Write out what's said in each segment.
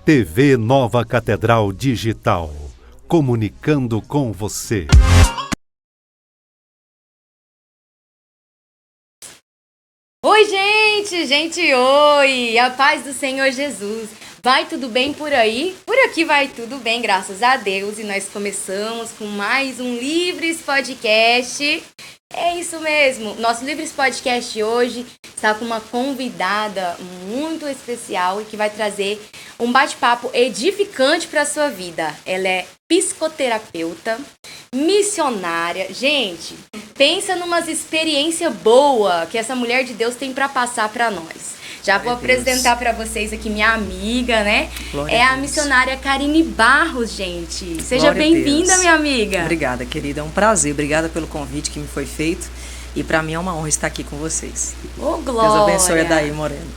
TV Nova Catedral Digital, comunicando com você. Oi, gente, oi! A paz do Senhor Jesus. Vai tudo bem por aí? Por aqui vai tudo bem, graças a Deus. E nós começamos com mais um Livres Podcast. É isso mesmo. Nosso Livres Podcast hoje está com uma convidada muito especial e que vai trazer um bate-papo edificante para a sua vida. Ela é psicoterapeuta, missionária. Gente, pensa numas experiências boas que essa mulher de Deus tem para passar para nós. Já vou apresentar para vocês aqui minha amiga, né? Glória é a missionária Karine Barros, gente. Seja Glória bem-vinda, minha amiga. Obrigada, querida. É um prazer. Obrigada pelo convite que me foi feito. E para mim é uma honra estar aqui com vocês. Ô, glória! Deus abençoe a Daí Moreno.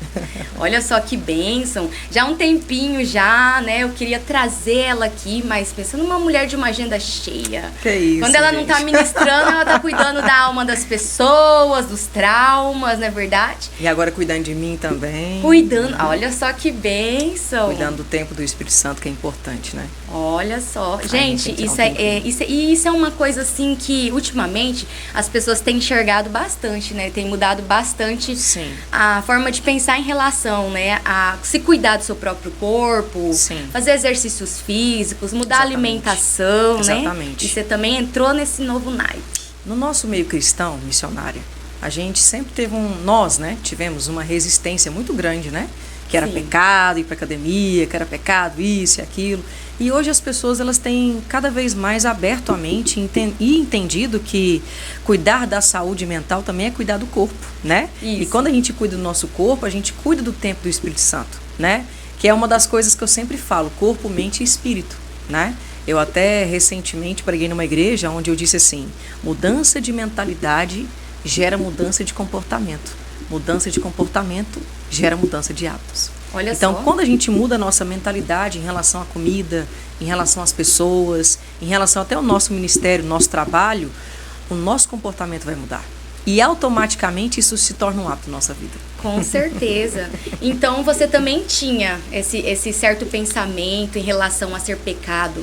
Olha só que bênção. Já há um tempinho já, né? Eu queria trazer ela aqui, mas pensando numa mulher de uma agenda cheia. Que isso, quando ela gente. não tá ministrando, ela tá cuidando da alma das pessoas, dos traumas, não é verdade? E agora cuidando de mim também. Cuidando, olha só que bênção. Cuidando do tempo do Espírito Santo, que é importante, né? Olha só. Gente, tem que isso é uma coisa assim que ultimamente as pessoas têm enxergado bastante, né? Tem mudado bastante Sim. a forma de pensar em relação, né? A se cuidar do seu próprio corpo, Sim. fazer exercícios físicos, mudar a Exatamente. alimentação, né? Exatamente. E você também entrou nesse novo naipe. No nosso meio cristão, missionária, a gente sempre teve nós, né? Tivemos uma resistência muito grande, né? Que era Sim. pecado, ir pra academia, que era pecado, isso e aquilo. E hoje as pessoas, elas têm cada vez mais aberto a mente e entendido que cuidar da saúde mental também é cuidar do corpo, né? Isso. E quando a gente cuida do nosso corpo, a gente cuida do templo do Espírito Santo, né? Que é uma das coisas que eu sempre falo, corpo, mente e espírito, né? Eu até recentemente preguei numa igreja onde eu disse assim, mudança de mentalidade gera mudança de comportamento. Mudança de comportamento gera mudança de hábitos. Olha Então, só. quando a gente muda a nossa mentalidade em relação à comida, em relação às pessoas, em relação até ao nosso ministério, nosso trabalho, o nosso comportamento vai mudar. E automaticamente isso se torna um hábito na nossa vida. Com certeza. Então você também tinha esse certo pensamento em relação a ser pecado.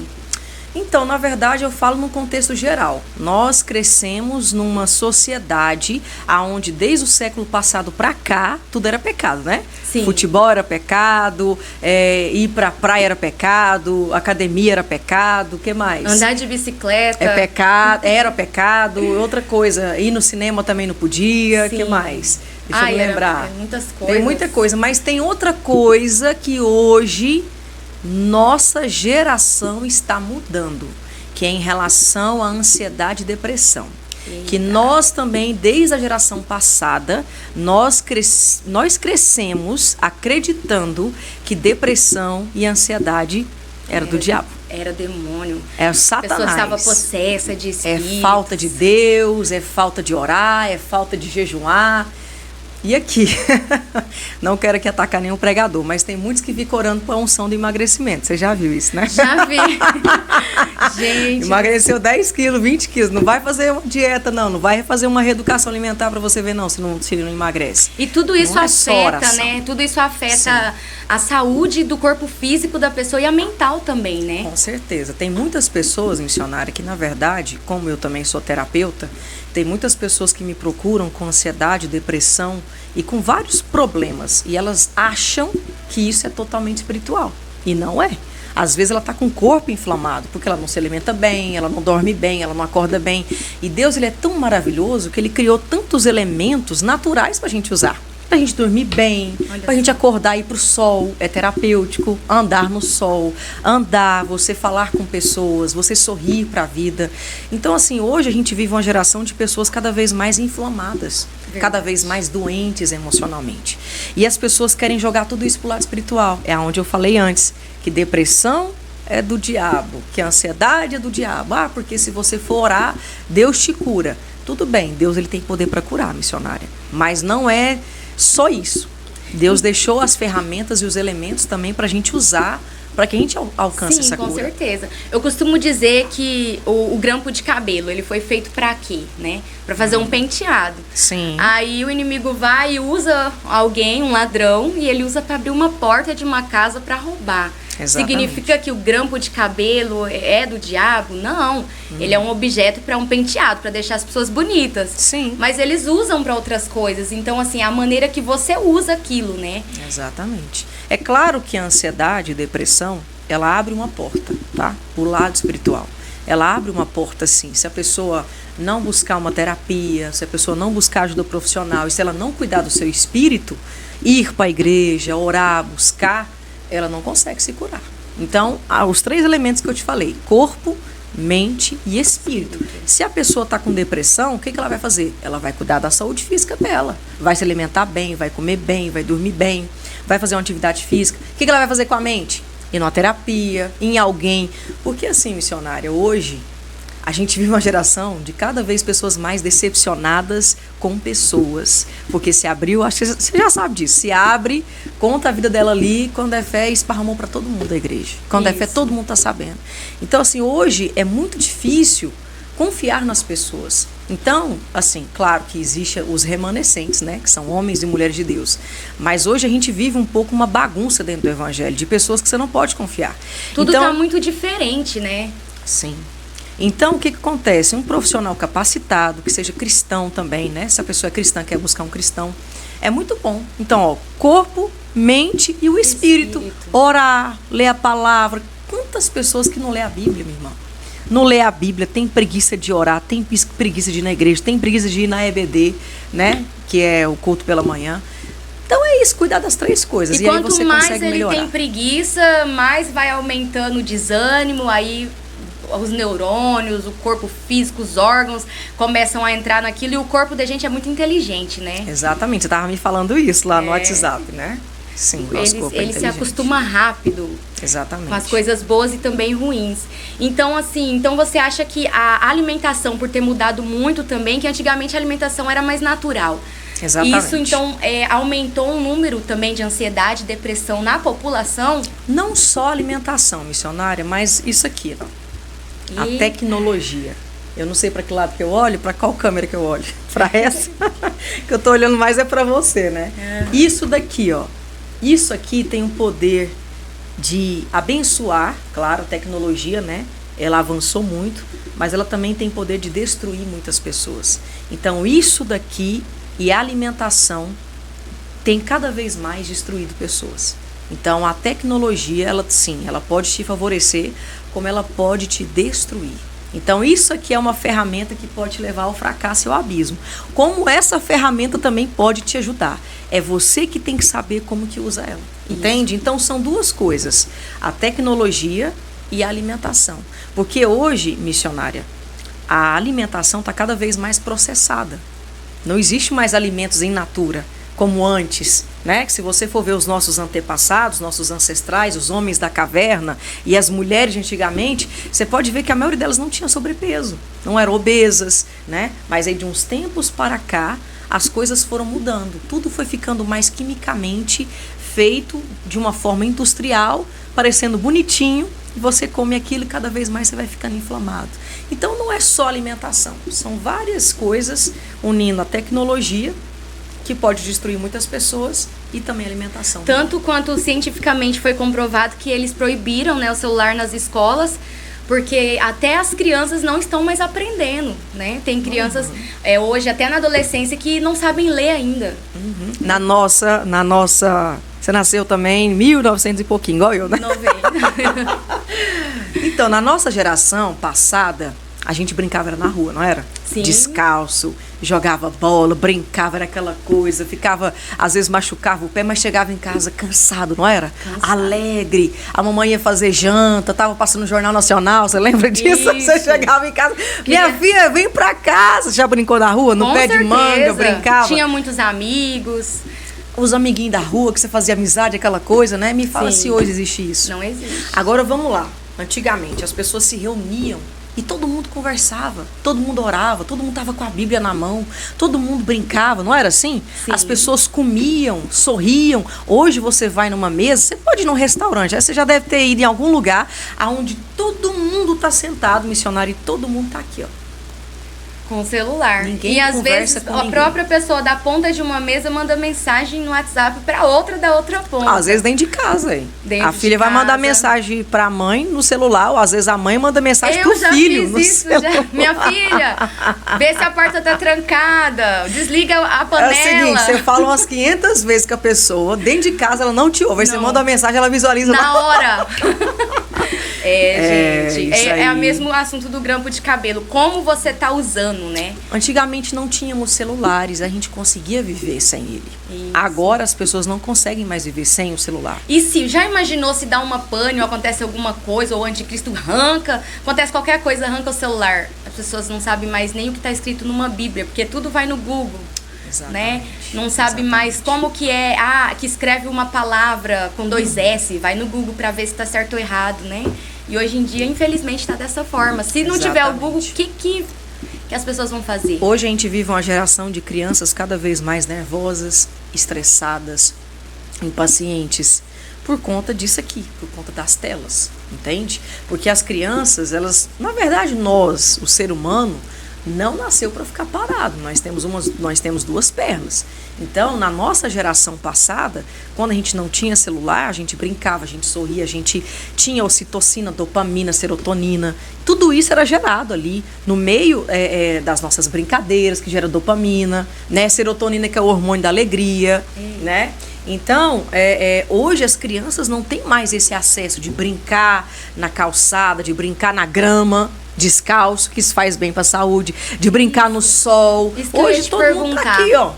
Então, na verdade, eu falo num contexto geral. Nós crescemos numa sociedade onde, desde o século passado para cá, tudo era pecado, né? Sim. Futebol era pecado, ir pra praia era pecado, academia era pecado, o que mais? Andar de bicicleta. É pecado, era pecado. Outra coisa, ir no cinema também não podia, o que Sim. mais? Deixa eu me lembrar. Tem muitas coisas. Tem muita coisa, mas tem outra coisa que hoje nossa geração está mudando, que é em relação à ansiedade e depressão. Eita. Que nós também, desde a geração passada, nós crescemos acreditando que depressão e ansiedade era do diabo. Era demônio. É o A Satanás. pessoa estava possessa de espíritos. É falta de Deus, é falta de orar, é falta de jejuar. E aqui, não quero aqui atacar nenhum pregador, mas tem muitos que ficam orando por unção do emagrecimento. Você já viu isso, né? Já vi. Gente. Emagreceu 10 quilos, 20 quilos. Não vai fazer uma dieta, não. Não vai fazer uma reeducação alimentar para você ver, não, se ele não emagrece. E tudo isso Não é só afeta, oração. né? Tudo isso afeta a saúde do corpo físico da pessoa e a mental também, né? Com certeza. Tem muitas pessoas, missionária, que na verdade, como eu também sou terapeuta, tem muitas pessoas que me procuram com ansiedade, depressão e com vários problemas. E elas acham que isso é totalmente espiritual. E não é. Às vezes ela está com o corpo inflamado, porque ela não se alimenta bem, ela não dorme bem, ela não acorda bem. E Deus, ele é tão maravilhoso que ele criou tantos elementos naturais para a gente usar. Pra gente dormir bem, pra gente acordar e ir pro sol, é terapêutico, andar no sol, você falar com pessoas, você sorrir pra vida. Então, assim, hoje a gente vive uma geração de pessoas cada vez mais inflamadas, cada vez mais doentes emocionalmente. E as pessoas querem jogar tudo isso pro lado espiritual. É onde eu falei antes, que depressão é do diabo, que a ansiedade é do diabo. Porque se você for orar, Deus te cura. Tudo bem, Deus, ele tem poder para curar, missionária. Mas não é só isso. Deus deixou as ferramentas e os elementos também para a gente usar, para que a gente alcance essa cura. Sim, com certeza. Eu costumo dizer que o grampo de cabelo, ele foi feito para quê, né? Para fazer um penteado. Sim. Aí o inimigo vai e usa alguém, um ladrão, e ele usa para abrir uma porta de uma casa para roubar. Exatamente. Significa que o grampo de cabelo é do diabo? Não. Ele é um objeto para um penteado, para deixar as pessoas bonitas. Sim. Mas eles usam para outras coisas. Então, assim, a maneira que você usa aquilo, né? Exatamente. É claro que a ansiedade e depressão, ela abre uma porta, tá? O lado espiritual. Ela abre uma porta, sim. Se a pessoa não buscar uma terapia, se a pessoa não buscar ajuda profissional, e se ela não cuidar do seu espírito, ir para a igreja, orar, buscar, ela não consegue se curar. Então, os 3 elementos que eu te falei: corpo, mente e espírito. Se a pessoa está com depressão, o que ela vai fazer? Ela vai cuidar da saúde física dela. Vai se alimentar bem, vai comer bem, vai dormir bem, vai fazer uma atividade física. O que ela vai fazer com a mente? Ir numa terapia, em alguém. Porque assim, missionária, hoje a gente vive uma geração de cada vez pessoas mais decepcionadas com pessoas. Porque se abriu, acho que você já sabe disso, se abre, conta a vida dela ali, quando é fé, esparramou para todo mundo da igreja. Quando é fé, todo mundo está sabendo. Então, assim, hoje é muito difícil confiar nas pessoas. Então, assim, claro que existem os remanescentes, né, que são homens e mulheres de Deus. Mas hoje a gente vive um pouco uma bagunça dentro do evangelho, de pessoas que você não pode confiar. Tudo então, tá muito diferente, né? Sim. Então, o que acontece? Um profissional capacitado, que seja cristão também, né? Se a pessoa é cristã, quer buscar um cristão, é muito bom. Então, ó, corpo, mente e o espírito. Orar, ler a palavra. Quantas pessoas que não lê a Bíblia, meu irmão? Não lê a Bíblia, tem preguiça de orar, tem preguiça de ir na igreja, tem preguiça de ir na EBD, né? Que é o culto pela manhã. Então é isso, cuidar das 3 coisas. E aí quanto você mais consegue ele melhorar. tem preguiça, mais vai aumentando o desânimo, aí os neurônios, o corpo físico, os órgãos começam a entrar naquilo, e o corpo da gente é muito inteligente, né? Exatamente, você estava me falando isso lá no WhatsApp, né? Sim, nosso corpo é ele se inteligente. acostuma rápido. Exatamente. Com as coisas boas e também ruins. Então, assim, então você acha que a alimentação, por ter mudado muito também, que antigamente a alimentação era mais natural. Exatamente. Isso, então, aumentou o número também de ansiedade e depressão na população? Não só alimentação, missionária, mas isso aqui, ó. A tecnologia. Eu não sei para que lado que eu olho, para qual câmera que eu olho. Para essa? Que eu tô olhando mais é para você, né? Isso daqui, ó. Isso aqui tem o poder de abençoar, claro, a tecnologia, né? Ela avançou muito, mas ela também tem poder de destruir muitas pessoas. Então, isso daqui e a alimentação tem cada vez mais destruído pessoas. Então, a tecnologia, ela sim, ela pode te favorecer, como ela pode te destruir. Então, isso aqui é uma ferramenta que pode te levar ao fracasso e ao abismo. Como essa ferramenta também pode te ajudar. É você que tem que saber como que usa ela. Entende? Então, são 2 coisas. A tecnologia e a alimentação. Porque hoje, missionária, a alimentação está cada vez mais processada. Não existe mais alimentos in natura, como antes, né? Que se você for ver os nossos antepassados, nossos ancestrais, os homens da caverna e as mulheres de antigamente, você pode ver que a maioria delas não tinha sobrepeso, não eram obesas, né? Mas aí de uns tempos para cá, as coisas foram mudando, tudo foi ficando mais quimicamente feito de uma forma industrial, parecendo bonitinho, e você come aquilo e cada vez mais você vai ficando inflamado. Então não é só alimentação, são várias coisas unindo a tecnologia, que pode destruir muitas pessoas, e também a alimentação. Tanto quanto cientificamente foi comprovado que eles proibiram, né, o celular nas escolas, porque até as crianças não estão mais aprendendo, né? Tem crianças hoje, até na adolescência, que não sabem ler ainda. Na nossa... Você nasceu também em 1900 e pouquinho, igual eu, né? 90. Então, na nossa geração passada, a gente brincava era na rua, não era? Sim. Descalço, jogava bola, brincava, era aquela coisa, ficava, às vezes machucava o pé, mas chegava em casa cansado, não era? Cansado. Alegre, a mamãe ia fazer janta, tava passando no Jornal Nacional, você lembra disso? Isso. Você chegava em casa, minha filha, vem pra casa, já brincou na rua, no Com pé certeza. de manga, brincava? Tinha muitos amigos. Os amiguinhos da rua, que você fazia amizade, aquela coisa, né? Me fala se hoje existe isso. Não existe. Agora vamos lá. Antigamente as pessoas se reuniam e todo mundo conversava, todo mundo orava, todo mundo estava com a Bíblia na mão, todo mundo brincava, não era assim? Sim. As pessoas comiam, sorriam. Hoje você vai numa mesa, você pode ir num restaurante, aí você já deve ter ido em algum lugar onde todo mundo está sentado, missionário, e todo mundo está aqui, ó, Com o celular. Ninguém e às conversa vezes com a ninguém. própria pessoa da ponta de uma mesa manda mensagem no WhatsApp pra outra da outra ponta. Às vezes dentro de casa, hein? Dentro A filha de vai mandar casa. mensagem pra mãe no celular, ou às vezes a mãe manda mensagem Eu pro já filho fiz no isso, celular. já. Minha filha, vê se a porta tá trancada, desliga a É panela. o seguinte, você fala umas 500 vezes com a pessoa, dentro de casa ela não te ouve, aí você Não. manda uma mensagem, ela visualiza Na lá. hora. Gente, isso é o aí. mesmo assunto do grampo de cabelo. Como você tá usando, né? Antigamente não tínhamos celulares, a gente conseguia viver sem ele. Isso. Agora as pessoas não conseguem mais viver sem o celular. E se já imaginou se dá uma pane ou acontece alguma coisa, ou o anticristo arranca, acontece qualquer coisa, arranca o celular. As pessoas não sabem mais nem o que está escrito numa Bíblia, porque tudo vai no Google. Né? Não sabe mais como que é, que escreve uma palavra com 2 S, vai no Google para ver se tá certo ou errado, né? E hoje em dia, infelizmente, tá dessa forma. Se não tiver o Google, o que as pessoas vão fazer? Hoje a gente vive uma geração de crianças cada vez mais nervosas, estressadas, impacientes, por conta disso aqui, por conta das telas, entende? Porque as crianças, elas, na verdade, nós, o ser humano, não nasceu para ficar parado. Nós temos 2 pernas. Então, na nossa geração passada, quando a gente não tinha celular, a gente brincava, a gente sorria, a gente tinha ocitocina, dopamina, serotonina. Tudo isso era gerado ali no meio das nossas brincadeiras, que gera dopamina, né? Serotonina, que é o hormônio da alegria, né? Então, hoje as crianças não têm mais esse acesso de brincar na calçada, de brincar na grama, descalço, que isso faz bem para a saúde, de brincar no sol. Isso que eu ia Hoje te todo mundo tá perguntar. aqui, ó,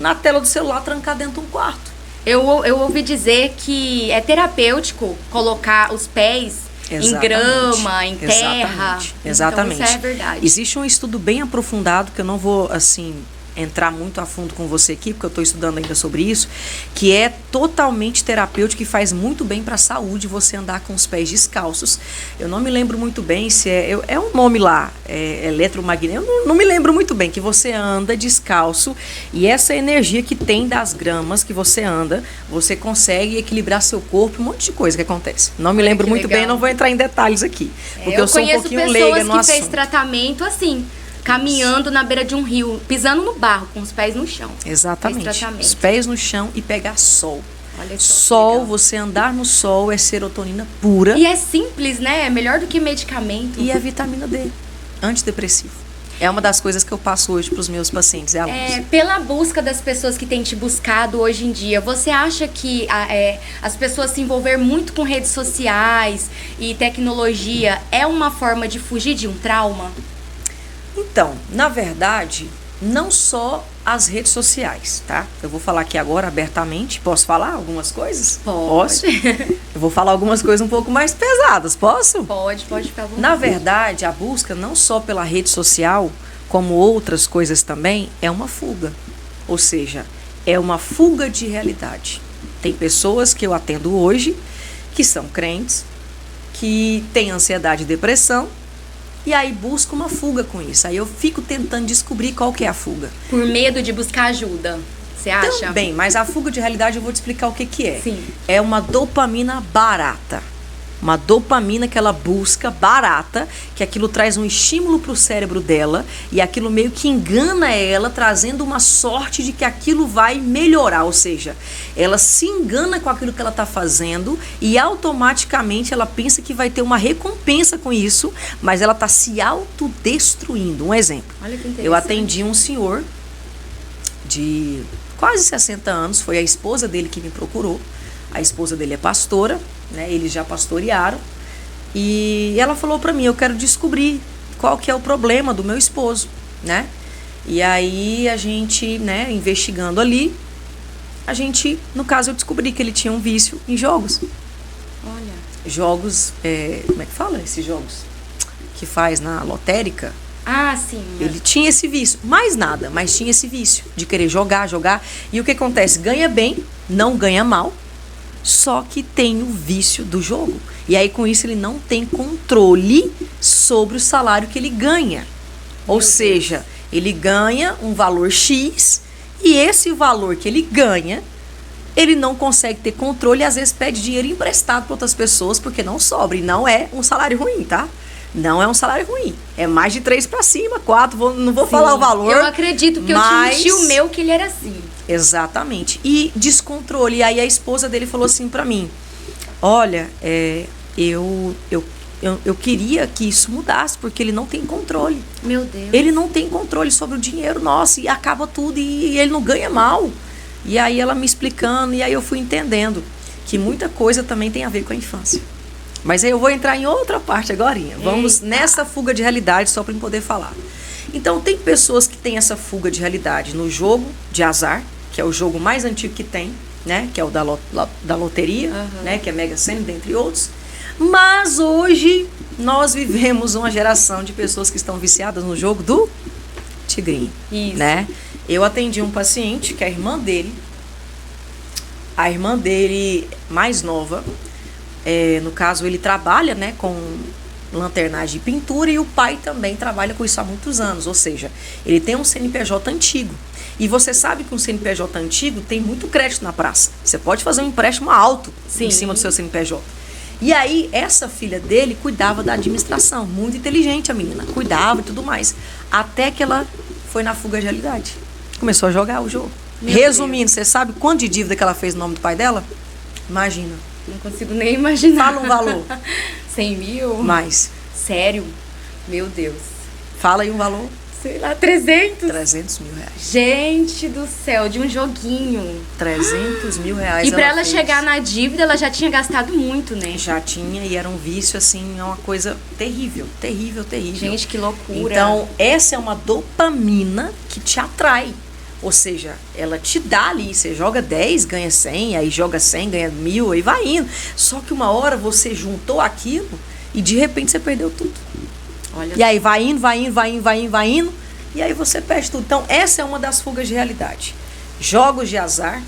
na tela do celular, trancado dentro de um quarto. Eu ouvi dizer que é terapêutico colocar os pés em grama, em terra. Exatamente. Então, isso é verdade. Existe um estudo bem aprofundado, que eu não vou, assim, entrar muito a fundo com você aqui, porque eu estou estudando ainda sobre isso, que é totalmente terapêutico e faz muito bem para a saúde você andar com os pés descalços. Eu não me lembro muito bem se é um nome lá, eletromagnético, eu não me lembro muito bem, que você anda descalço e essa energia que tem das gramas que você anda, você consegue equilibrar seu corpo, um monte de coisa que acontece. Não me lembro muito bem, não vou entrar em detalhes aqui, porque eu sou um pouquinho leiga no assunto. Eu conheço pessoas que fez tratamento assim, caminhando na beira de um rio, pisando no barro, com os pés no chão. Exatamente. Os pés no chão e pegar sol. Olha só, sol, você andar no sol é serotonina pura. E é simples, né? É melhor do que medicamento. E é vitamina D, antidepressivo. É uma das coisas que eu passo hoje para os meus pacientes, alunos. Pela busca das pessoas que têm te buscado hoje em dia, você acha que as pessoas se envolver muito com redes sociais e tecnologia é uma forma de fugir de um trauma? Então, na verdade, não só as redes sociais, tá? Eu vou falar aqui agora abertamente. Posso falar algumas coisas? Posso. Eu vou falar algumas coisas um pouco mais pesadas, posso? Pode ficar à vontade. Na verdade, a busca não só pela rede social, como outras coisas também, é uma fuga. Ou seja, é uma fuga de realidade. Tem pessoas que eu atendo hoje que são crentes, que têm ansiedade e depressão, e aí busca uma fuga com isso. Aí eu fico tentando descobrir qual que é a fuga. Por medo de buscar ajuda, você acha? Também, mas a fuga de realidade eu vou te explicar o que é. Sim. É uma dopamina barata. Uma dopamina que ela busca barata, que aquilo traz um estímulo para o cérebro dela e aquilo meio que engana ela, trazendo uma sorte de que aquilo vai melhorar. Ou seja, ela se engana com aquilo que ela está fazendo e automaticamente ela pensa que vai ter uma recompensa com isso, mas ela está se autodestruindo. Um exemplo. Olha que interessante. Eu atendi um senhor de quase 60 anos, foi a esposa dele que me procurou. A esposa dele é pastora, né? Eles já pastorearam. E ela falou para mim, eu quero descobrir qual que é o problema do meu esposo, né? E aí a gente, né, investigando ali, no caso eu descobri que ele tinha um vício em jogos. Olha. Jogos, como é que fala esses jogos? Que faz na lotérica. Ah, sim. Ele tinha esse vício, mais nada, mas tinha esse vício de querer jogar. E o que acontece? Ganha bem, não ganha mal. Só que tem o vício do jogo. E aí, com isso, ele não tem controle sobre o salário que ele ganha. Ou seja, ele ganha um valor X e esse valor que ele ganha, ele não consegue ter controle e às vezes pede dinheiro emprestado para outras pessoas porque não sobra. E não é um salário ruim, tá? Não é um salário ruim. É mais de 3 para cima, 4, não vou Sim, falar o valor. Eu acredito, porque mas... eu tinha um tio meu que ele era assim. Exatamente. E descontrole. E aí a esposa dele falou assim para mim, olha, eu queria que isso mudasse, porque ele não tem controle. Meu Deus. Ele não tem controle sobre o dinheiro nosso e acaba tudo e ele não ganha mal. E aí ela me explicando, e aí eu fui entendendo que muita coisa também tem a ver com a infância. Mas aí eu vou entrar em outra parte agorinha. Vamos nessa fuga de realidade só para poder falar. Então tem pessoas que têm essa fuga de realidade no jogo de azar, que é o jogo mais antigo que tem, né? Que é o da loteria, né? Que é Mega Sena, dentre outros. Mas hoje nós vivemos uma geração de pessoas que estão viciadas no jogo do tigrinho. Isso. Né? Eu atendi um paciente que a irmã dele mais nova, no caso ele trabalha, né, com lanternagem e pintura, e o pai também trabalha com isso há muitos anos, ou seja, ele tem um CNPJ antigo. E você sabe que um CNPJ antigo tem muito crédito na praça. Você pode fazer um empréstimo alto em cima do seu CNPJ. E aí, essa filha dele cuidava da administração. Muito inteligente a menina. Cuidava e tudo mais. Até que ela foi na fuga de realidade. Começou a jogar o jogo. Resumindo, você sabe quanto de dívida que ela fez no nome do pai dela? Imagina. Não consigo nem imaginar. Fala um valor. 100 mil? Mais. Sério? Meu Deus. Fala aí um valor. Sei lá, 300? 300 mil reais. Gente do céu, de um joguinho. 300 mil reais. E pra ela chegar na dívida, ela já tinha gastado muito, né? Já tinha, e era um vício, assim, é uma coisa terrível, terrível, terrível. Gente, que loucura. Então, essa é uma dopamina que te atrai. Ou seja, ela te dá ali, você joga 10, ganha 100, aí joga 100, ganha 1000, aí vai indo. Só que uma hora você juntou aquilo e de repente você perdeu tudo. Olha. E aí vai indo, e aí você perde tudo. Então, essa é uma das fugas de realidade. Jogos de azar.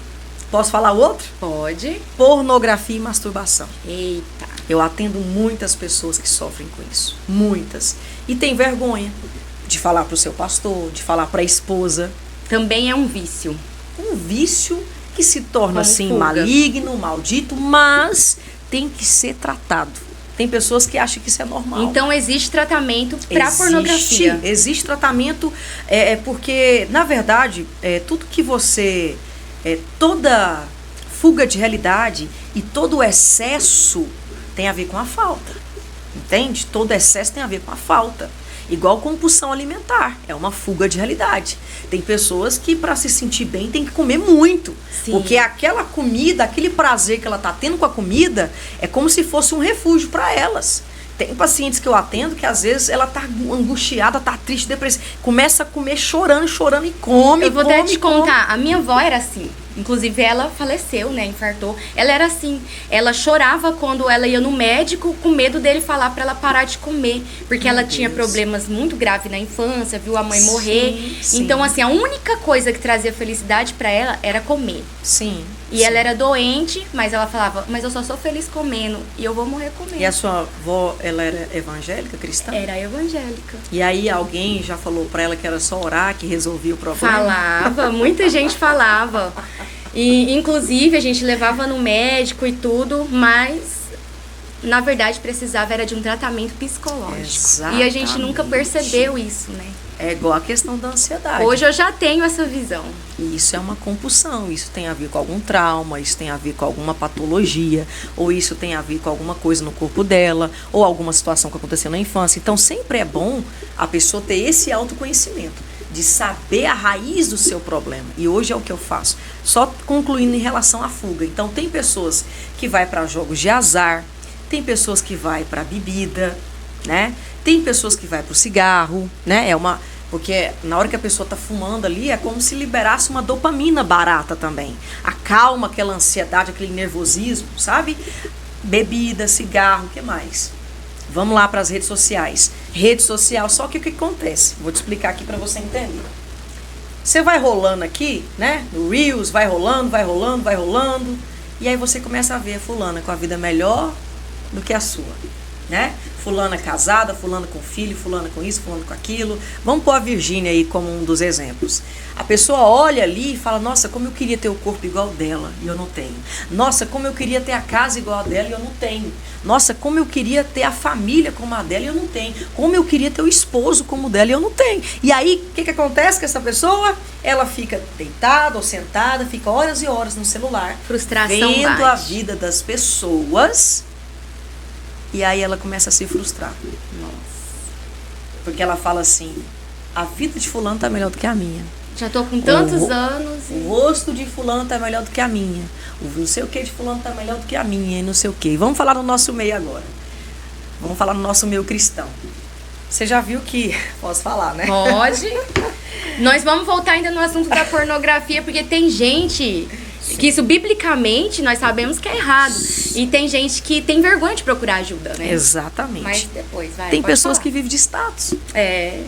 Posso falar outro? Pode. Pornografia e masturbação. Eita. Eu atendo muitas pessoas que sofrem com isso. Muitas. E tem vergonha de falar para o seu pastor, de falar para a esposa. Também é um vício. Um vício que se torna, Como assim, fuga. maligno, maldito, mas tem que ser tratado. Tem pessoas que acham que isso é normal. Então existe tratamento para pornografia. Existe tratamento, porque, na verdade, tudo que você... toda fuga de realidade e todo excesso tem a ver com a falta. Entende? Todo excesso tem a ver com a falta. Igual compulsão alimentar, é uma fuga de realidade. Tem pessoas que, para se sentir bem, tem que comer muito. Sim. Porque aquela comida, aquele prazer que ela está tendo com a comida, é como se fosse um refúgio para elas. Tem pacientes que eu atendo que, às vezes, ela tá angustiada, tá triste, depressiva. Começa a comer chorando e come. Eu vou até te contar, a minha avó era assim. Inclusive, ela faleceu, né? Infartou. Ela era assim. Ela chorava quando ela ia no médico com medo dele falar pra ela parar de comer. Porque ela tinha problemas muito graves na infância, viu a mãe morrer. Sim. Então, assim, a única coisa que trazia felicidade pra ela era comer. Sim. E ela era doente, mas ela falava, mas eu só sou feliz comendo e eu vou morrer comendo. E a sua avó, ela era evangélica, cristã? Era evangélica. E aí alguém já falou pra ela que era só orar que resolvia o problema? Falava, muita gente falava. E, inclusive, a gente levava no médico e tudo, mas, na verdade, precisava era de um tratamento psicológico. Exatamente. E a gente nunca percebeu isso, né? É igual a questão da ansiedade. Hoje eu já tenho essa visão. E isso é uma compulsão, isso tem a ver com algum trauma, isso tem a ver com alguma patologia, ou isso tem a ver com alguma coisa no corpo dela, ou alguma situação que aconteceu na infância. Então, sempre é bom a pessoa ter esse autoconhecimento, de saber a raiz do seu problema. E hoje é o que eu faço. Só concluindo em relação à fuga. Então, tem pessoas que vai para jogos de azar, tem pessoas que vai para bebida, né? Tem pessoas que vai para o cigarro, né? Porque na hora que a pessoa está fumando ali, é como se liberasse uma dopamina barata também. Acalma aquela ansiedade, aquele nervosismo, sabe? Bebida, cigarro, o que mais? Vamos lá para as redes sociais. Rede social, só que o que acontece? Vou te explicar aqui para você entender. Você vai rolando aqui, né? No Reels, vai rolando. E aí você começa a ver a fulana com a vida melhor do que a sua. né? Fulana casada, fulana com filho, fulana com isso, fulana com aquilo. Vamos pôr a Virgínia aí como um dos exemplos. A pessoa olha ali e fala, nossa, como eu queria ter o corpo igual dela e eu não tenho. Nossa, como eu queria ter a casa igual a dela e eu não tenho. Nossa, como eu queria ter a família como a dela e eu não tenho. Como eu queria ter o esposo como o dela e eu não tenho. E aí, o que acontece com essa pessoa? Ela fica deitada ou sentada, fica horas e horas no celular. Frustração vendo bate. a vida das pessoas. E aí ela começa a se frustrar. Nossa. Porque ela fala assim, a vida de fulano tá melhor do que a minha. Já tô com tantos anos. O rosto de fulano tá melhor do que a minha. O não sei o que de fulano tá melhor do que a minha e não sei o que. Vamos falar no nosso meio agora. Vamos falar no nosso meio cristão. Você já viu que... Posso falar, né? Pode. Nós vamos voltar ainda no assunto da pornografia, porque tem gente... que isso, biblicamente, nós sabemos que é errado. E tem gente que tem vergonha de procurar ajuda, né? Exatamente. Mas depois, vai. Tem pode pessoas falar. que vivem de status. É.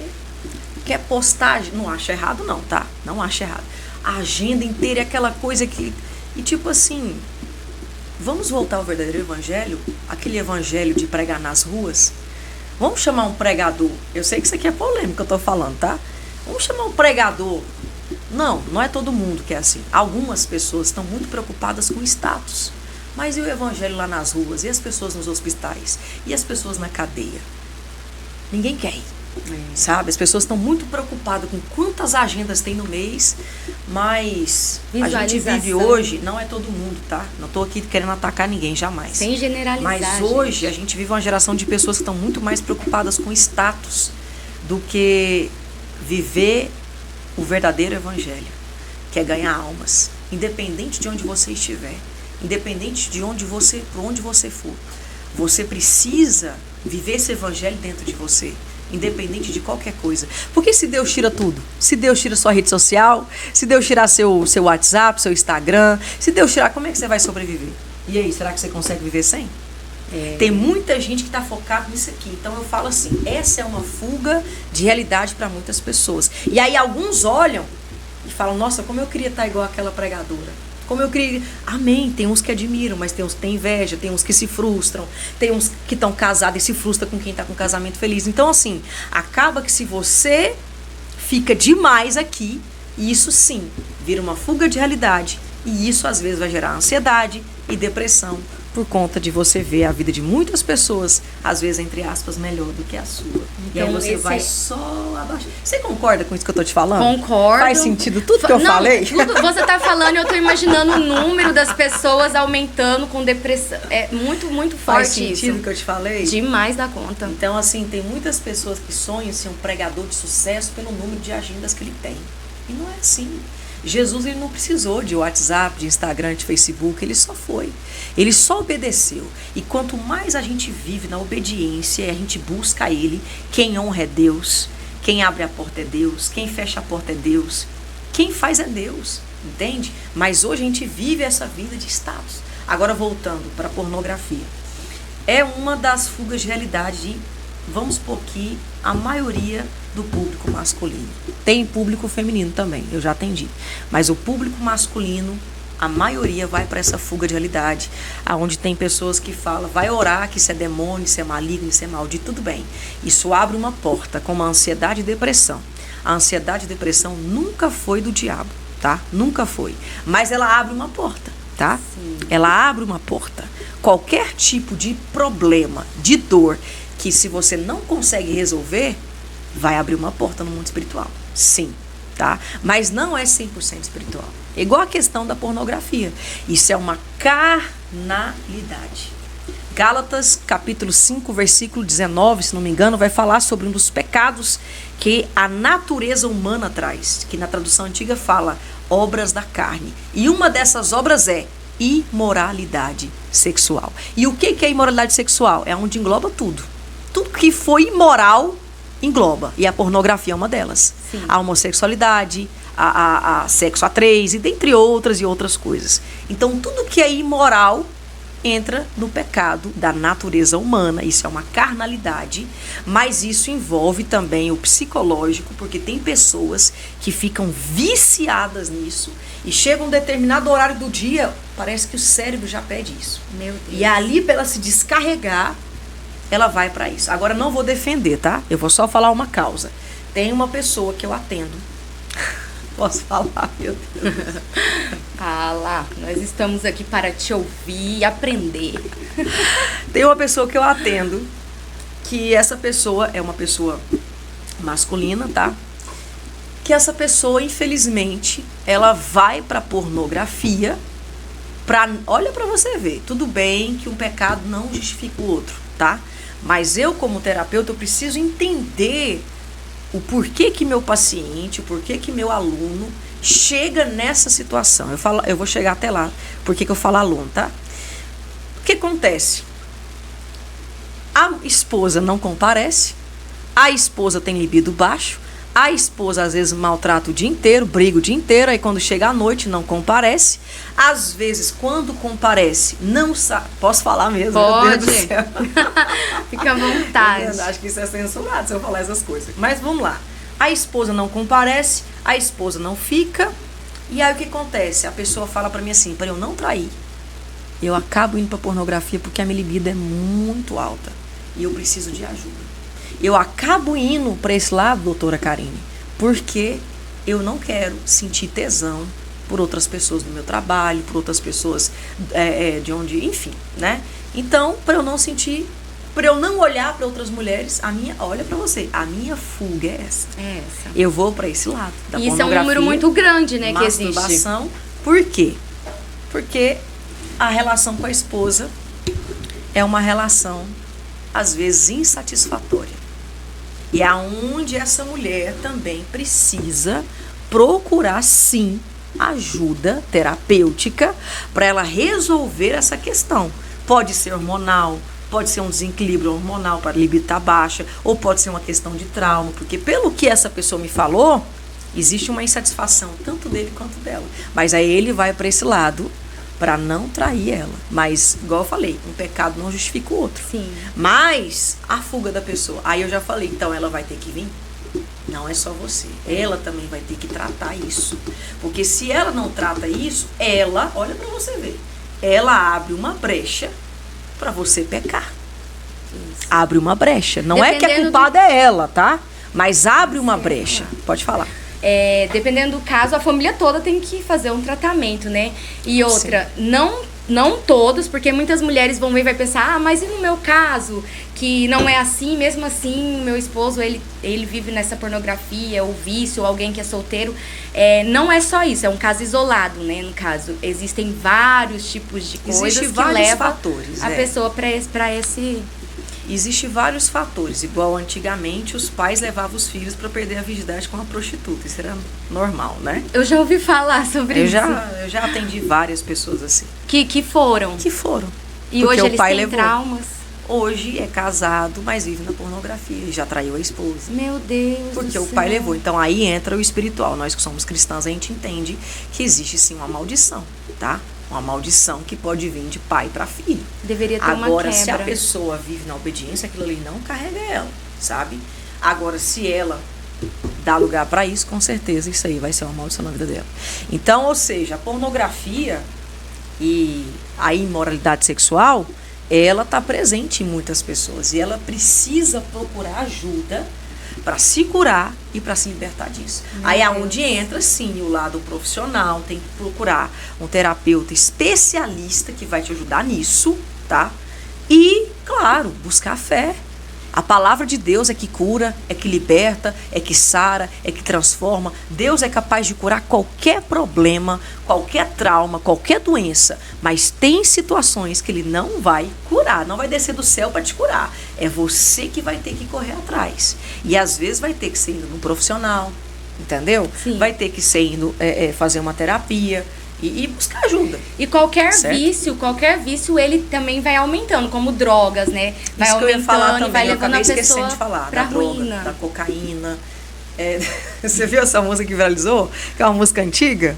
Quer postagem? Não acho errado não, tá? Não acho errado. A agenda inteira é aquela coisa que... E tipo assim... Vamos voltar ao verdadeiro evangelho? Aquele evangelho de pregar nas ruas? Vamos chamar um pregador. Eu sei que isso aqui é polêmico que eu tô falando, tá? Vamos chamar um pregador. Não é todo mundo que é assim. Algumas pessoas estão muito preocupadas com status. Mas e o evangelho lá nas ruas? E as pessoas nos hospitais? E as pessoas na cadeia? Ninguém quer ir. Sabe? As pessoas estão muito preocupadas com quantas agendas tem no mês, mas a gente vive hoje, não é todo mundo, tá? Não estou aqui querendo atacar ninguém, jamais. Sem generalizar. Mas hoje a gente vive uma geração de pessoas que estão muito mais preocupadas com status do que viver o verdadeiro evangelho, que é ganhar almas, independente de onde você estiver, independente de onde você, por onde você for. Você precisa viver esse evangelho dentro de você, independente de qualquer coisa. Porque se Deus tira tudo, se Deus tira sua rede social, se Deus tirar seu WhatsApp, seu Instagram, se Deus tirar, como é que você vai sobreviver? E aí, será que você consegue viver sem? Tem muita gente que está focada nisso aqui. Então eu falo assim, essa é uma fuga de realidade para muitas pessoas. E aí alguns olham e falam, nossa, como eu queria estar igual aquela pregadora. Como eu queria... Amém, tem uns que admiram, mas tem uns que têm inveja, tem uns que se frustram, tem uns que estão casados e se frustram com quem está com um casamento feliz. Então assim, acaba que se você fica demais aqui, isso sim, vira uma fuga de realidade. E isso às vezes vai gerar ansiedade e depressão, por conta de você ver a vida de muitas pessoas, às vezes, entre aspas, melhor do que a sua. Então, e aí você vai só abaixo. Você concorda com isso que eu tô te falando? Concordo. Faz sentido tudo que eu falei? Tudo, você tá falando e eu tô imaginando o número das pessoas aumentando com depressão. É muito, muito forte isso. Faz sentido que eu te falei? Demais da conta. Então, assim, tem muitas pessoas que sonham ser um pregador de sucesso pelo número de agendas que ele tem. E não é assim. Jesus, ele não precisou de WhatsApp, de Instagram, de Facebook, ele só foi. Ele só obedeceu. E quanto mais a gente vive na obediência e a gente busca ele, quem honra é Deus, quem abre a porta é Deus, quem fecha a porta é Deus, quem faz é Deus, entende? Mas hoje a gente vive essa vida de status. Agora voltando para a pornografia. É uma das fugas de realidade de, vamos supor que a maioria do público masculino. Tem público feminino também, eu já atendi. Mas o público masculino, a maioria vai para essa fuga de realidade, aonde tem pessoas que falam, vai orar que isso é demônio, isso é maligno, isso é maldito, tudo bem. Isso abre uma porta, como a ansiedade e depressão. A ansiedade e depressão nunca foi do diabo, tá? Nunca foi. Mas ela abre uma porta, tá? Sim. Ela abre uma porta. Qualquer tipo de problema, de dor, que se você não consegue resolver, vai abrir uma porta no mundo espiritual. Sim, tá? Mas não é 100% espiritual. É igual a questão da pornografia. Isso é uma carnalidade. Gálatas, capítulo 5, versículo 19, se não me engano, vai falar sobre um dos pecados que a natureza humana traz, que na tradução antiga fala obras da carne. E uma dessas obras é imoralidade sexual. E o que é imoralidade sexual? É onde engloba tudo. Tudo que foi imoral engloba. E a pornografia é uma delas. Sim. A homossexualidade, a sexo a três, e dentre outras e outras coisas. Então, tudo que é imoral entra no pecado da natureza humana. Isso é uma carnalidade, mas isso envolve também o psicológico, porque tem pessoas que ficam viciadas nisso e chega um determinado horário do dia, parece que o cérebro já pede isso. Meu Deus. E ali, para ela se descarregar, ela vai para isso. Agora, não vou defender, tá? Eu vou só falar uma causa. Tem uma pessoa que eu atendo. Posso falar, meu Deus? Fala, nós estamos aqui para te ouvir e aprender. Tem uma pessoa que eu atendo, que essa pessoa é uma pessoa masculina, tá? Que essa pessoa, infelizmente, ela vai pra pornografia olha pra você ver, tudo bem que um pecado não justifica o outro, tá? Mas eu, como terapeuta, eu preciso entender o porquê que meu paciente, o porquê que meu aluno chega nessa situação. Eu vou chegar até lá, porque que eu falo aluno, tá? O que acontece? A esposa não comparece, a esposa tem libido baixo, a esposa às vezes maltrata o dia inteiro, briga o dia inteiro, aí quando chega à noite não comparece. Às vezes, quando comparece, não sabe. Posso falar mesmo? Pode. Meu Deus do céu. Fica à vontade. Acho que isso é censurado se eu falar essas coisas. Mas vamos lá. A esposa não comparece, a esposa não fica. E aí o que acontece? A pessoa fala pra mim assim, para eu não trair, eu acabo indo pra pornografia porque a minha libido é muito alta. E eu preciso de ajuda. Eu acabo indo para esse lado, doutora Karine, porque eu não quero sentir tesão por outras pessoas do meu trabalho, por outras pessoas de onde, enfim, né? Então, para eu não sentir, para eu não olhar para outras mulheres, olha para você, a minha fuga é essa. É essa. Eu vou para esse lado da Isso pornografia. É um número muito grande, né, que existe. Masturbação. Por quê? Porque a relação com a esposa é uma relação, às vezes, insatisfatória. E é onde essa mulher também precisa procurar, sim, ajuda terapêutica para ela resolver essa questão. Pode ser hormonal, pode ser um desequilíbrio hormonal para a libido estar baixa, ou pode ser uma questão de trauma, porque pelo que essa pessoa me falou, existe uma insatisfação tanto dele quanto dela. Mas aí ele vai para esse lado para não trair ela. Mas, igual eu falei, um pecado não justifica o outro. Sim. Mas a fuga da pessoa. Aí eu já falei, então ela vai ter que vir? Não é só você. Ela também vai ter que tratar isso. Porque se ela não trata isso, ela, olha pra você ver, ela abre uma brecha pra você pecar. Isso. Abre uma brecha. Não é que a culpada é ela, tá? Mas abre uma brecha. Pode falar. Dependendo do caso, a família toda tem que fazer um tratamento, né? E outra, não todos, porque muitas mulheres vão ver e vai pensar, mas e no meu caso, que não é assim, mesmo assim, meu esposo, ele vive nessa pornografia, ou vício, ou alguém que é solteiro. Não é só isso, é um caso isolado, né? No caso, existem vários tipos de coisas que levam a pessoa para esse... Existem vários fatores, igual antigamente os pais levavam os filhos para perder a virgindade com uma prostituta, isso era normal, né? Eu já ouvi falar sobre isso. Eu já atendi várias pessoas assim. Que foram. E hoje eles têm traumas. Hoje é casado, mas vive na pornografia e já traiu a esposa. Meu Deus. Porque o pai levou. Então aí entra o espiritual. Nós que somos cristãos, a gente entende que existe sim uma maldição, tá? Uma maldição que pode vir de pai para filho. Deveria ter uma quebra. Agora, se a pessoa vive na obediência, aquilo ali não carrega ela, sabe? Agora, se ela dá lugar para isso, com certeza isso aí vai ser uma maldição na vida dela. Então, ou seja, a pornografia e a imoralidade sexual, ela está presente em muitas pessoas. E ela precisa procurar ajuda para se curar e para se libertar disso. Aí é onde entra, sim, o lado profissional. Tem que procurar um terapeuta especialista que vai te ajudar nisso, tá? E, claro, buscar fé. A palavra de Deus é que cura, é que liberta, é que sara, é que transforma. Deus é capaz de curar qualquer problema, qualquer trauma, qualquer doença. Mas tem situações que Ele não vai curar, não vai descer do céu para te curar. É você que vai ter que correr atrás. E às vezes vai ter que ser indo num profissional, entendeu? Sim. Vai ter que ser indo fazer uma terapia. E buscar ajuda. E qualquer vício, ele também vai aumentando, como drogas, né? Vai Isso que eu ia falar também, vai levando a pessoa de falar, pra da droga, ruína. da cocaína. Você viu essa música que viralizou? Que é uma música antiga?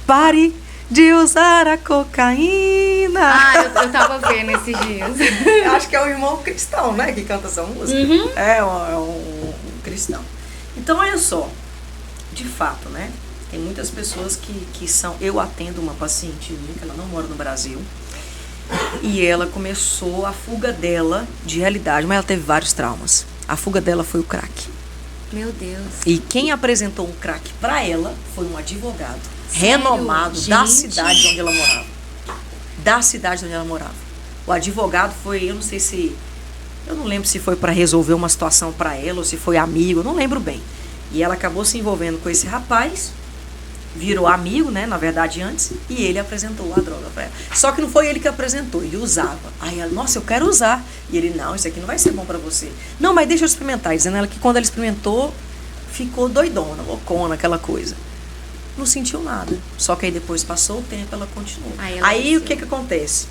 Pare de usar a cocaína. Eu tava vendo esses dias. Eu acho que é um irmão cristão, né? Que canta essa música. Uhum. É um cristão. Então, olha só. De fato, né? Tem muitas pessoas que são... Eu atendo uma paciente minha, que ela não mora no Brasil. E ela começou a fuga dela de realidade, mas ela teve vários traumas. A fuga dela foi o crack. Meu Deus. E quem apresentou um crack para ela foi um advogado Sério? renomado da Gente. cidade onde ela morava. Da cidade onde ela morava. O advogado foi, eu não lembro se foi para resolver uma situação para ela ou se foi amigo, eu não lembro bem. E ela acabou se envolvendo com esse rapaz, virou amigo, né, na verdade antes, e ele apresentou a droga para ela. Só que não foi ele que apresentou, ele usava. Aí ela, nossa, eu quero usar. E ele, não, isso aqui não vai ser bom para você. Não, mas deixa eu experimentar. Dizendo ela que quando ela experimentou, ficou doidona, loucona, aquela coisa. Não sentiu nada. Só que aí depois passou o tempo, ela continuou. Aí o que acontece?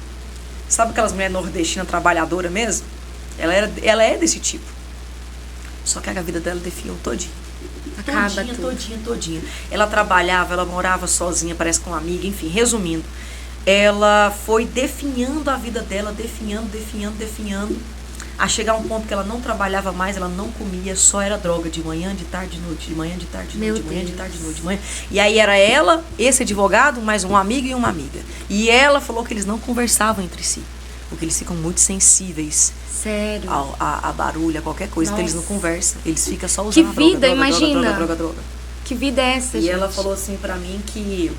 Sabe aquelas mulheres nordestinas trabalhadoras mesmo? Ela é desse tipo. Só que a vida dela definhou todinha. Acaba tudo. Todinha. Ela trabalhava, ela morava sozinha, parece com uma amiga, enfim, resumindo. Ela foi definhando a vida dela, definhando, a chegar a um ponto que ela não trabalhava mais, ela não comia, só era droga, de manhã, de tarde, de noite, de manhã, de tarde, de noite, de manhã, de tarde, de noite, de manhã. E aí era ela, esse advogado, mais um amigo e uma amiga. E ela falou que eles não conversavam entre si, porque eles ficam muito sensíveis. Sério? A barulho, a qualquer coisa. Nossa. Então eles não conversam, eles ficam só usando que vida, droga, imagina. Droga. Que vida é essa, e gente? ela falou assim pra mim que